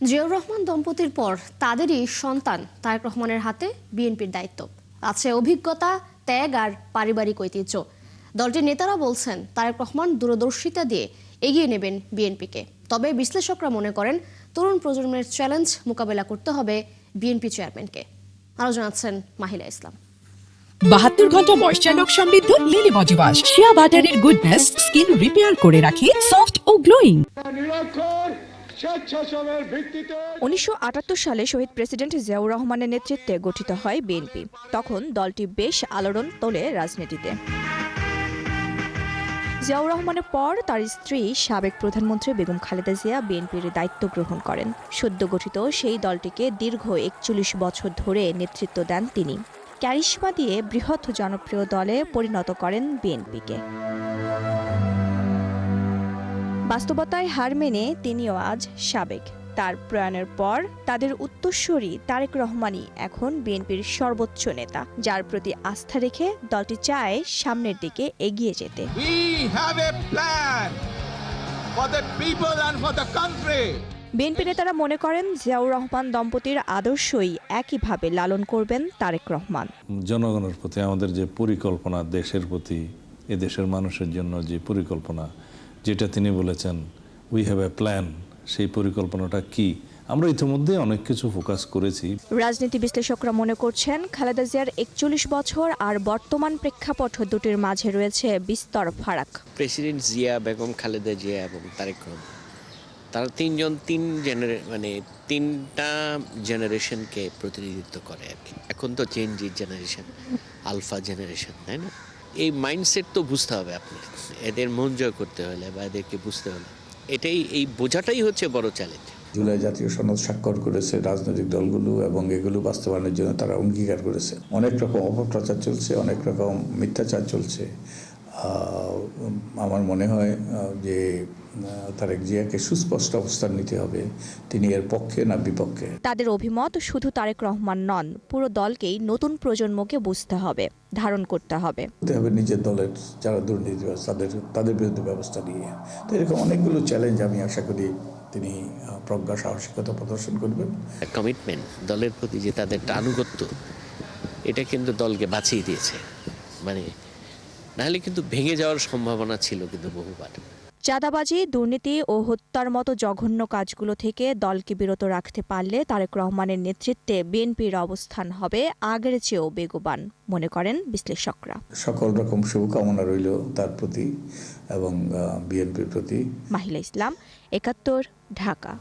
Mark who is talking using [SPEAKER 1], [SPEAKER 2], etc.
[SPEAKER 1] জিয়াউর রহমান দম্পতির পর তাদেরই সন্তান তারেক রহমানের হাতে বিএনপির দায়িত্ব। আছে অভিজ্ঞতা, ত্যাগ আর পারিবারিক ঐতিহ্য। দলটির নেতারা বলছেন তারেক রহমান দূরদর্শিতা দিয়ে এগিয়ে নেবেন বিএনপিকে। তবে বিশ্লেষকরা মনে করেন তরুণ প্রজন্মের চ্যালেঞ্জ মোকাবেলা করতে হবে বিএনপি চেয়ারম্যানকে। আরো জানাচ্ছেন মাহিলা ইসলাম।
[SPEAKER 2] 72 ঘন্টা ময়েশ্চার লক সমৃদ্ধ লিলি বডি ওয়াশ, শিয়া বাটারের গুডনেস স্কিন রিপেয়ার করে রাখে সফট ও গ্লোয়িং।
[SPEAKER 3] 1978 সালে শহীদ প্রেসিডেন্ট জিয়াউর রহমানের নেতৃত্বে গঠিত হয় বিএনপি। তখন দলটি বেশ আলোড়ন তোলে রাজনীতিতে। জিয়াউর রহমানের পর তার স্ত্রী সাবেক প্রধানমন্ত্রী বেগম খালেদা জিয়া বিএনপির দায়িত্ব গ্রহণ করেন। সদ্য গঠিত সেই দলটিকে দীর্ঘ 41 বছর ধরে নেতৃত্ব দেন তিনি। ক্যারিশমা দিয়ে বৃহৎ জনপ্রিয় দলে পরিণত করেন বিএনপিকে। বাস্তবতায় হার মেনে তিনিও আজ সাবেক। তার প্রয়াণের পর তাদের উত্তরসূরি তারেক রহমানই এখন বিএনপির সর্বোচ্চ নেতা, যার প্রতি আস্থা রেখে দলটি চায় সামনের দিকে এগিয়ে যেতে। বিএনপি নেতারা মনে করেন জিয়াউর রহমান দম্পতির আদর্শই একইভাবে লালন করবেন তারেক রহমান।
[SPEAKER 4] জনগণের প্রতি আমাদের যে পরিকল্পনা, দেশের প্রতি, এদেশের মানুষের জন্য যে পরিকল্পনা, যেটা তিনি বলেছেন উই হ্যাভ এ প্ল্যান, সেই পরিকল্পনাটা কি আমরা ইতিমধ্যে অনেক কিছু ফোকাস করেছি।
[SPEAKER 3] রাজনীতি বিশ্লেষকরা মনে করছেন খালেদা জিয়ার 41 বছর আর বর্তমান প্রেক্ষাপট দুটির মাঝে রয়েছে বিস্তর ফারাক।
[SPEAKER 5] প্রেসিডেন্ট জিয়া, বেগম খালেদা জিয়া এবং তারেক রহমান, তারা তিনজন তিনটা জেনারেশনকে প্রতিনিধিত্ব করে আর কি। এখন তো চেঞ্জ জেনারেশন, আলফা জেনারেশন, তাই না? এই মাইন্ডসেট তো বুঝতে হবে আপনি, এদের মন জয় করতে হলে বা এদেরকে বুঝতে হলে এই বোঝাটাই হচ্ছে বড় চ্যালেঞ্জ।
[SPEAKER 6] জুলাই জাতীয় সনদ স্বাক্ষর করেছে রাজনৈতিক দলগুলো এবং এগুলো বাস্তবায়নের জন্য তারা অঙ্গীকার করেছে। অনেক রকম অপপ্রচার চলছে, অনেক রকম মিথ্যাচার চলছে। আমার মনে হয় যে তারেক জিয়াকে সুস্পষ্ট অবস্থান নিতে হবে, তিনি এর পক্ষে না বিপক্ষে।
[SPEAKER 3] তাদের অভিমত শুধু তারেক রহমান নন, পুরো দলকেই নতুন প্রজন্মকে বুঝতে হবে, ধারণ করতে হবে।
[SPEAKER 6] নিজের দলের যারা দুর্নীতিবাজ তাদের বিরুদ্ধে ব্যবস্থা নিয়ে। তো এরকম অনেকগুলো চ্যালেঞ্জ আমি আশা করি তিনি প্রজ্ঞা সাহসিকতা প্রদর্শন করবেন।
[SPEAKER 5] কমিটমেন্ট, দলের প্রতি যে তাদের আনুগত্য, এটা কিন্তু দলকে বাঁচিয়ে দিয়েছে। নাহলে কিন্তু ভেঙে যাওয়ার সম্ভাবনা ছিল কিন্তু বহুবার।
[SPEAKER 3] চাঁদাবাজি, দুর্নীতি ও হত্যার মতো জঘন্য কাজগুলো থেকে দলকে বিরত রাখতে পারলে তারেক রহমানের নেতৃত্বে বিএনপির অবস্থান হবে আগের চেয়েও বেগবান, মনে করেন বিশ্লেষকরা।
[SPEAKER 6] সকল রকম শুভকামনা রইল তার প্রতি এবং বিএনপির প্রতি।
[SPEAKER 3] মাহিলা ইসলাম, ৭১, ঢাকা।